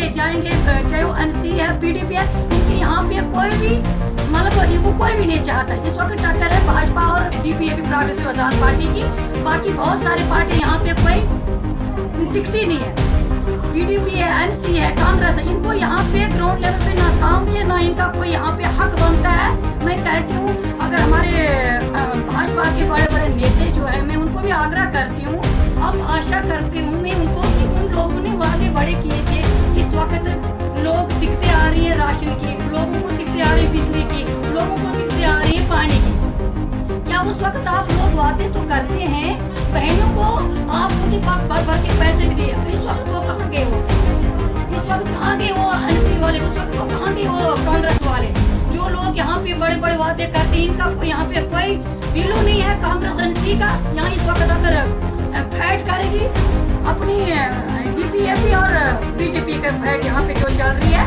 पे जाएंगे, चाहे वो एनसी है, पीडीपी है, क्योंकि यहाँ पे कोई भी मतलब इनको कोई भी नहीं चाहता। इस वक्त टक्कर है भाजपा और डीपीएपी प्रोग्रेसिव आजाद पार्टी की। बाकी बहुत सारी पार्टी यहाँ पे कोई दिखती नहीं है। पीडीपी है, एनसी है, कांग्रेस है, इनको यहाँ पे ग्राउंड लेवल पे ना काम किया, ना इनका कोई यहाँ पे हक बनता है। मैं कहती हूँ अगर हमारे भाजपा के बड़े बड़े नेता जो है, मैं उनको भी आग्रह करती हूँ, अब आशा करती हूँ मैं उनको कि उन लोगों ने वादे बड़े किए थे। इस वक्त लोग दिखते आ रही है राशन की, लोगों को दिखते आ रही है बिजली की, लोगों को दिखते आ रही है पानी की। क्या उस वक्त आप लोग वादे तो करते हैं, बहनों को आप उनके पास भर भर के पैसे भी दिए, इस वक्त वो कहाँ गए वो पैसे? इस वक्त कहाँ गए वो एनसी वाले? उस वक्त वो कहाँ गए वो कांग्रेस वाले? जो लोग यहाँ पे बड़े बड़े वादे करते हैं, इनका कोई यहाँ पे कोई वैल्यू नहीं है कांग्रेस एनसी का। यहाँ इस वक्त अगर फाइट करेगी अपनी डीपीएपी और बीजेपी का फाइट यहाँ पे जो चल रही है,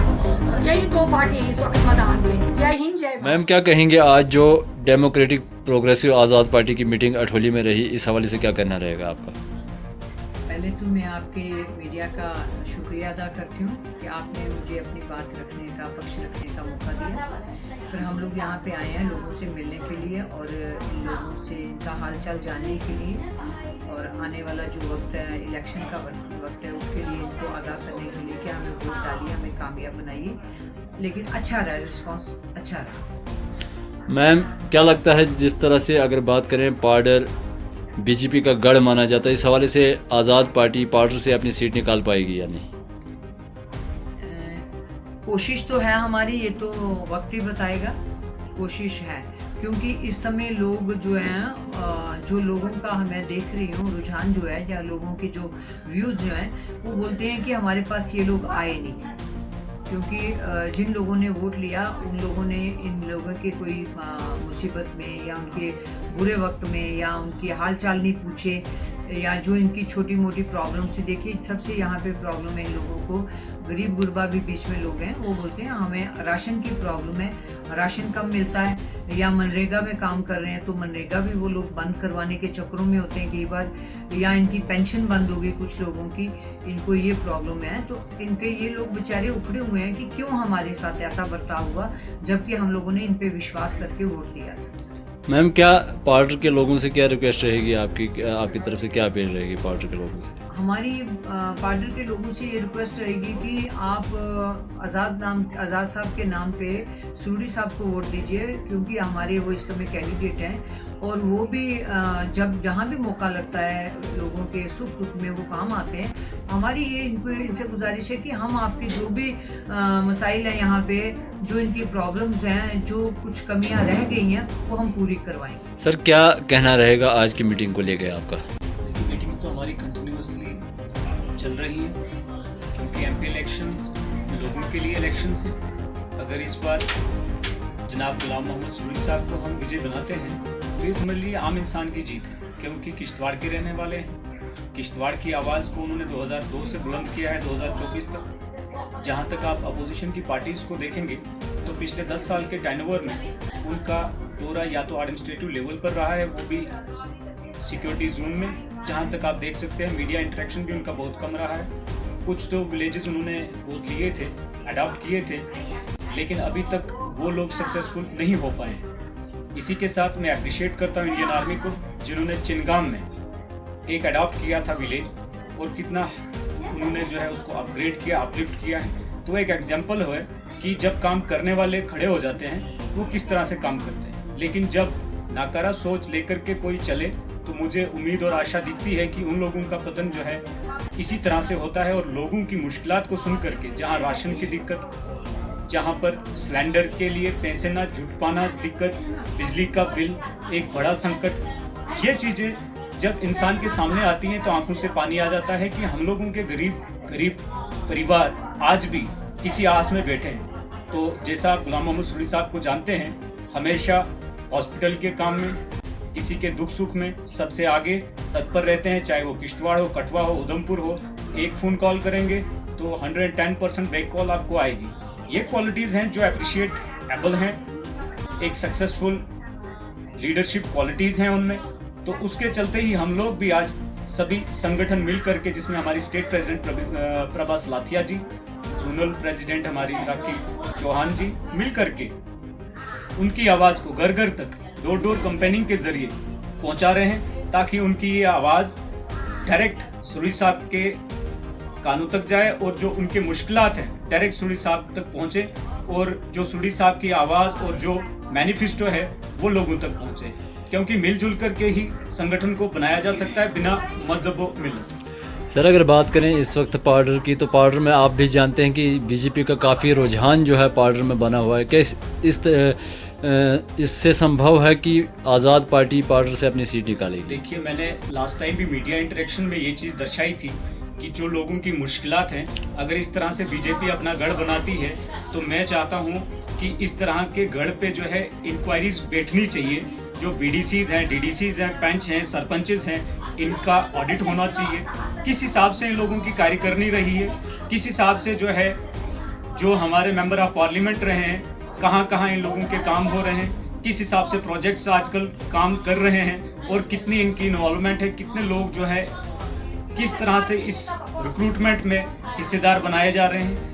यही दो पार्टी इस वक्त मैदान में। जय हिंद, जय भारत। मैम क्या कहेंगे, आज जो डेमोक्रेटिक प्रोग्रेसिव आज़ाद पार्टी की मीटिंग अठोली में रही, इस हवाले से क्या कहना रहेगा आपका? पहले तो मैं आपके मीडिया का शुक्रिया अदा करती हूँ कि आपने मुझे अपनी बात रखने का, पक्ष रखने का मौका दिया। फिर हम लोग यहाँ पे आए हैं लोगों से मिलने के लिए और इन लोगों से इनका हालचाल जानने के लिए, और आने वाला जो वक्त है, इलेक्शन का वक्त है, उसके लिए इनको आगाह करने के लिए कि हमें वोट डालिए, हमें कामयाब बनाइए। लेकिन अच्छा रहा, रिस्पॉन्स अच्छा रहा। मैम क्या लगता है, जिस तरह से अगर बात करें पार्डर बीजेपी का गढ़ माना जाता है, इस हवाले से आज़ाद पार्टी पार्डर से अपनी सीट निकाल पाएगी या नहीं? कोशिश तो है हमारी, ये तो वक्त ही बताएगा। कोशिश है क्योंकि इस समय लोग जो हैं, जो लोगों का मैं देख रही हूँ रुझान जो है, या लोगों के जो व्यूज जो हैं, वो बोलते हैं कि हमारे पास ये लोग आए नहीं, क्योंकि जिन लोगों ने वोट लिया उन लोगों ने इन लोगों के कोई मुसीबत में या उनके बुरे वक्त में या उनकी हाल चाल नहीं पूछे, या जो इनकी छोटी मोटी प्रॉब्लम से देखिए, सबसे यहाँ पे प्रॉब्लम है इन लोगों को, गरीब गुरबा भी बीच में लोग हैं, वो बोलते हैं हमें राशन की प्रॉब्लम है, राशन कम मिलता है, या मनरेगा में काम कर रहे हैं तो मनरेगा भी वो लोग बंद करवाने के चक्करों में होते हैं कई बार, या इनकी पेंशन बंद हो गई कुछ लोगों की, इनको ये प्रॉब्लम है। तो इनके ये लोग बेचारे उखड़े हुए हैं कि क्यों हमारे साथ ऐसा बर्ताव हुआ, जबकि हम लोगों ने इन पे विश्वास करके वोट दिया था। मैम क्या पार्डर के लोगों से क्या रिक्वेस्ट रहेगी आपकी तरफ से, क्या अपील रहेगी पार्डर के लोगों से? हमारी पार्डर के लोगों से ये रिक्वेस्ट रहेगी कि आप आज़ाद साहब के नाम पे सूरी साहब को वोट दीजिए, क्योंकि हमारे वो इस समय कैंडिडेट हैं, और वो भी जब जहाँ भी मौका लगता है लोगों के सुख दुख में वो काम आते हैं। हमारी ये इनसे गुजारिश है कि हम आपके जो भी मसाइल हैं यहाँ पे, जो इनकी प्रॉब्लम्स हैं, जो कुछ कमियाँ रह गई हैं, वो हम पूरी करवाएंगे। सर क्या कहना रहेगा आज की मीटिंग को लेकर आपका? मीटिंग्स तो हमारी कंटिन्यूसली चल रही है, क्योंकि एमपी इलेक्शंस लोगों के लिए इलेक्शंस हैं। अगर इस बार जनाब गुलाम मोहम्मद सूरी साहब को हम विजय बनाते हैं तो ये समझ लीजिए आम इंसान की जीत है, क्योंकि किश्तवाड़ के रहने वाले हैं। किश्तवाड़ की आवाज़ को उन्होंने 2002 से बुलंद किया है 2024 तक। जहाँ तक आप अपोजिशन की पार्टीज़ को देखेंगे तो पिछले 10 साल के टर्नओवर में उनका दौरा या तो एडमिनिस्ट्रेटिव लेवल पर रहा है, वो भी सिक्योरिटी जोन में। जहाँ तक आप देख सकते हैं मीडिया इंटरेक्शन भी उनका बहुत कम रहा है। कुछ तो विलेजेस उन्होंने गोद लिए थे, अडॉप्ट किए थे, लेकिन अभी तक वो लोग सक्सेसफुल नहीं हो पाए। इसी के साथ मैं अप्रिशिएट करता हूँ इंडियन आर्मी को, जिन्होंने चिनगाम में एक अडॉप्ट किया था विलेज, और कितना उन्होंने जो है उसको अपग्रेड किया, अपलिफ्ट किया है। तो एक एग्जाम्पल है कि जब काम करने वाले खड़े हो जाते हैं वो किस तरह से काम करते हैं। लेकिन जब नाकारा सोच लेकर के कोई चले तो मुझे उम्मीद और आशा दिखती है कि उन लोगों का पतन जो है इसी तरह से होता है। और लोगों की मुश्किलात को सुन करके, जहाँ राशन की दिक्कत, जहाँ पर सिलेंडर के लिए पैसे ना जुट पाना दिक्कत, बिजली का बिल एक बड़ा संकट, ये चीज़ें जब इंसान के सामने आती हैं तो आंखों से पानी आ जाता है कि हम लोगों के गरीब परिवार आज भी किसी आस में बैठे हैं। तो जैसा आप गुलाम मोहम्मद सूरी साहब को जानते हैं, हमेशा हॉस्पिटल के काम में, किसी के दुख सुख में सबसे आगे तत्पर रहते हैं, चाहे वो किश्तवाड़ हो, कठुआ हो, उधमपुर हो। एक फ़ोन कॉल करेंगे तो 110% बैक कॉल आपको आएगी। ये क्वालिटीज़ हैं जो अप्रिशिएटेबल हैं, एक सक्सेसफुल लीडरशिप क्वालिटीज़ हैं उनमें। तो उसके चलते ही हम लोग भी आज सभी संगठन मिल करके, जिसमें हमारी स्टेट प्रेसिडेंट प्रभा सलाथिया जी, जोनल प्रेसिडेंट हमारी राखी चौहान जी मिल करके उनकी आवाज़ को घर घर तक डोर डोर कैंपेनिंग के जरिए पहुंचा रहे हैं, ताकि उनकी ये आवाज़ डायरेक्ट सुरई साहब के कानों तक जाए और जो उनके मुश्किलात हैं डायरेक्ट सुरई साहब तक पहुंचे, और जो सुरई साहब की आवाज़ और जो मैनिफेस्टो है वो लोगों तक पहुंचे, क्योंकि मिलजुल करके ही संगठन को बनाया जा सकता है बिना मजहब व मिलत। सर अगर बात करें इस वक्त पाउडर की, तो पाउडर में आप भी जानते हैं कि बीजेपी का काफ़ी रुझान जो है पाउडर में बना हुआ है। क्या इससे संभव है कि आज़ाद पार्टी पाउडर से अपनी सीट निकालेगी? देखिए, मैंने लास्ट टाइम भी मीडिया इंटरेक्शन में ये चीज़ दर्शाई थी कि जो लोगों की मुश्किलात हैं, अगर इस तरह से बीजेपी अपना गढ़ बनाती है तो मैं चाहता हूँ कि इस तरह के गढ़ पे जो है इंक्वायरीज बैठनी चाहिए। जो बीडीसीज हैं, डीडीसीज हैं, पंच हैं, सरपंचेस हैं, इनका ऑडिट होना चाहिए। किस हिसाब से इन लोगों की कार्यकारिणी रही है, किस हिसाब से जो है जो हमारे मेंबर ऑफ पार्लियामेंट रहे हैं, कहाँ कहाँ इन लोगों के काम हो रहे हैं, किस हिसाब से प्रोजेक्ट्स आजकल काम कर रहे हैं, और कितनी इनकी इन्वॉल्वमेंट है, कितने लोग जो है किस तरह से इस रिक्रूटमेंट में हिस्सेदार बनाए जा रहे हैं।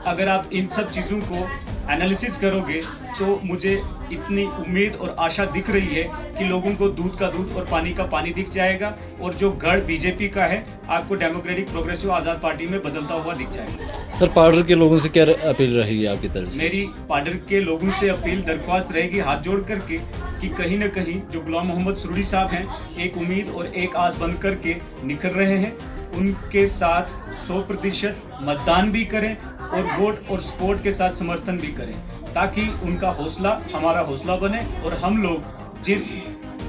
अगर आप इन सब चीज़ों को एनालिसिस करोगे तो मुझे इतनी उम्मीद और आशा दिख रही है कि लोगों को दूध का दूध और पानी का पानी दिख जाएगा, और जो गढ़ बीजेपी का है आपको डेमोक्रेटिक प्रोग्रेसिव आज़ाद पार्टी में बदलता हुआ दिख जाएगा। सर पाउडर के लोगों से क्या अपील रहेगी आपकी तरफ से? मेरी पाउडर के लोगों से अपील दरख्वास्त रहेगी हाथ जोड़ करके कि कहीं न कहीं जो गुलाम मोहम्मद सुरूरी साहब हैं एक उम्मीद और एक आस बन करके निखर रहे हैं, उनके साथ 100% मतदान भी करें और वोट और सपोर्ट के साथ समर्थन भी करें, ताकि उनका हौसला हमारा हौसला बने और हम लोग जिस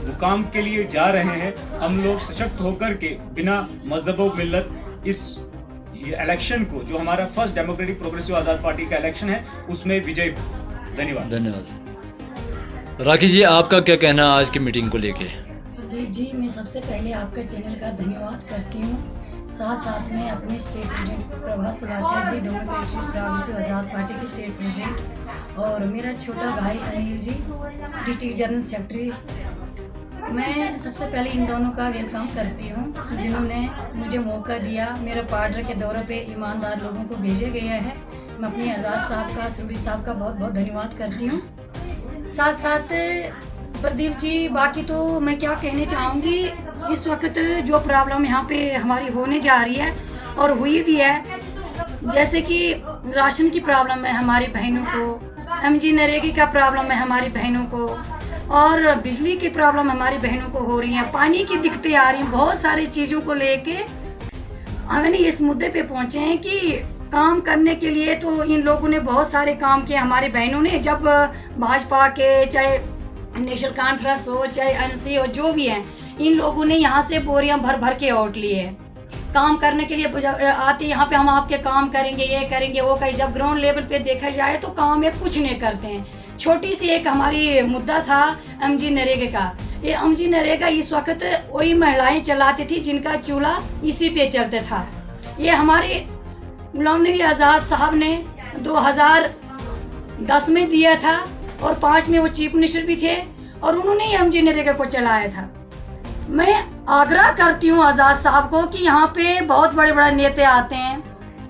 मुकाम के लिए जा रहे हैं हम लोग सशक्त होकर के बिना मजहब व मिल्लत इस इलेक्शन को, जो हमारा फर्स्ट डेमोक्रेटिक प्रोग्रेसिव आज़ाद पार्टी का इलेक्शन है, उसमें विजय हो। धन्यवाद। धन्यवाद। राखी जी आपका क्या कहना आज की मीटिंग को लेके? प्रदीप जी, मैं सबसे पहले आपका चैनल का धन्यवाद करती हूँ। साथ में अपने स्टेट प्रेसिडेंट प्रभास सुलातिया जी, डेमोक्रेटिक प्रोग्रेसिव आज़ाद पार्टी के स्टेट प्रेसिडेंट, और मेरा छोटा भाई Anil ji, district general secretary. मैं सबसे पहले इन दोनों का वेलकम करती हूँ जिन्होंने मुझे मौका दिया। मेरे पार्डर के दौरे पे ईमानदार लोगों को भेजा गया है। मैं अपने आज़ाद साहब का, सुरूरी साहब का बहुत बहुत धन्यवाद करती हूँ। साथ प्रदीप जी, बाकी तो मैं क्या कहना चाहूँगी, इस वक्त जो प्रॉब्लम यहाँ पे हमारी होने जा रही है और हुई भी है, जैसे कि राशन की प्रॉब्लम है हमारी बहनों को, एमजी नरेगा का प्रॉब्लम है हमारी बहनों को, और बिजली की प्रॉब्लम हमारी बहनों को हो रही है, पानी की दिक्कतें आ रही हैं। बहुत सारी चीज़ों को लेके हमने इस मुद्दे पे पहुँचे हैं कि काम करने के लिए तो इन लोगों ने बहुत सारे काम किए। हमारी बहनों ने जब भाजपा के, चाहे नेशनल कॉन्फ्रेंस हो, चाहे एनसी हो, जो भी हैं, इन लोगों ने यहाँ से बोरियां भर भर के ओट लिए हैं। काम करने के लिए आते यहाँ पे हम आपके काम करेंगे, ये करेंगे, वो कहीं, जब ग्राउंड लेवल पे देखा जाए तो काम ये कुछ नहीं करते हैं। छोटी सी एक हमारी मुद्दा था एमजी नरेगा का। ये एमजी नरेगा इस वक्त वही महिलाएं चलाती थी जिनका चूल्हा इसी पे चलते था। ये हमारे गुलाम नबी आज़ाद साहब ने 2010 में दिया था और 5 में वो चीफ मिनिस्टर भी थे, और उन्होंने ही एमजी नरेगा को चलाया था। मैं आग्रह करती हूँ आज़ाद साहब को कि यहाँ पे बहुत बड़े बड़े नेता आते हैं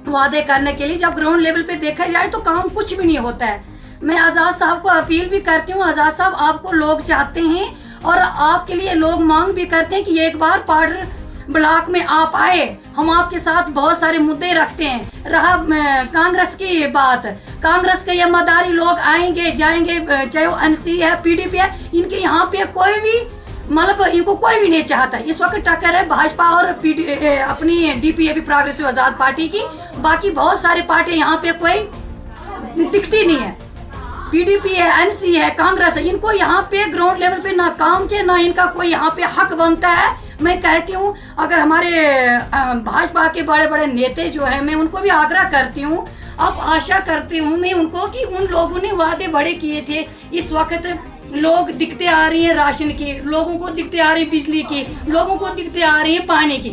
वादे करने के लिए, जब ग्राउंड लेवल पे देखा जाए तो काम कुछ भी नहीं होता है। मैं आज़ाद साहब को अपील भी करती हूँ, आज़ाद साहब आपको लोग चाहते हैं और आपके लिए लोग मांग भी करते हैं कि एक बार पाउडर ब्लॉक में आप आए, हम आपके साथ बहुत सारे मुद्दे रखते हैं। रहा कांग्रेस की बात, कांग्रेस के ये मदारी लोग आएंगे जाएंगे, चाहे वो एनसी है, पीडीपी है, इनके यहाँ पे कोई भी मतलब इनको कोई भी नहीं चाहता। इस वक्त टक्कर है भाजपा और अपनी डीपीएपी प्रोग्रेसिव आज़ाद पार्टी की। बाकी बहुत सारी पार्टी यहाँ पे कोई दिखती नहीं है। पीडीपी है, एनसी है, कांग्रेस है, इनको यहाँ पे ग्राउंड लेवल पे ना काम के ना इनका कोई यहाँ पे हक बनता है। मैं कहती हूँ अगर हमारे भाजपा के बड़े बड़े नेता जो हैं, मैं उनको भी आग्रह करती हूँ, अब आशा करती हूँ मैं उनको कि उन लोगों ने वादे बड़े किए थे। इस वक्त लोग दिक्कतें आ रही हैं राशन की, लोगों को दिक्कतें आ रही हैं बिजली की, लोगों को दिक्कतें आ रही हैं पानी की।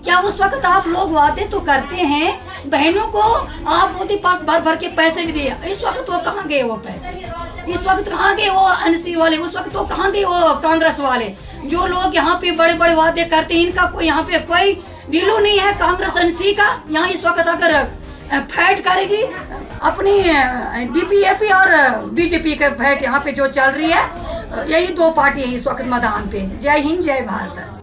क्या उस वक्त आप लोग वादे तो करते हैं, बहनों को आप मोदी पास भर भर के पैसे भी दिए, इस वक्त वो कहाँ गए वो पैसे? इस वक्त कहाँ गए वो एनसी वाले? उस वक्त वो कहाँ गए वो कांग्रेस वाले? जो लोग यहाँ पे बड़े बड़े वादे करते हैं, इनका कोई यहाँ पे कोई वैल्यू नहीं है कांग्रेस एनसी का। यहाँ इस वक्त अगर फैट करेगी अपनी डीपीएपी और बीजेपी के फैट यहाँ पे जो चल रही है, यही दो पार्टी है इस वक्त मैदान पे। जय हिंद, जय भारत।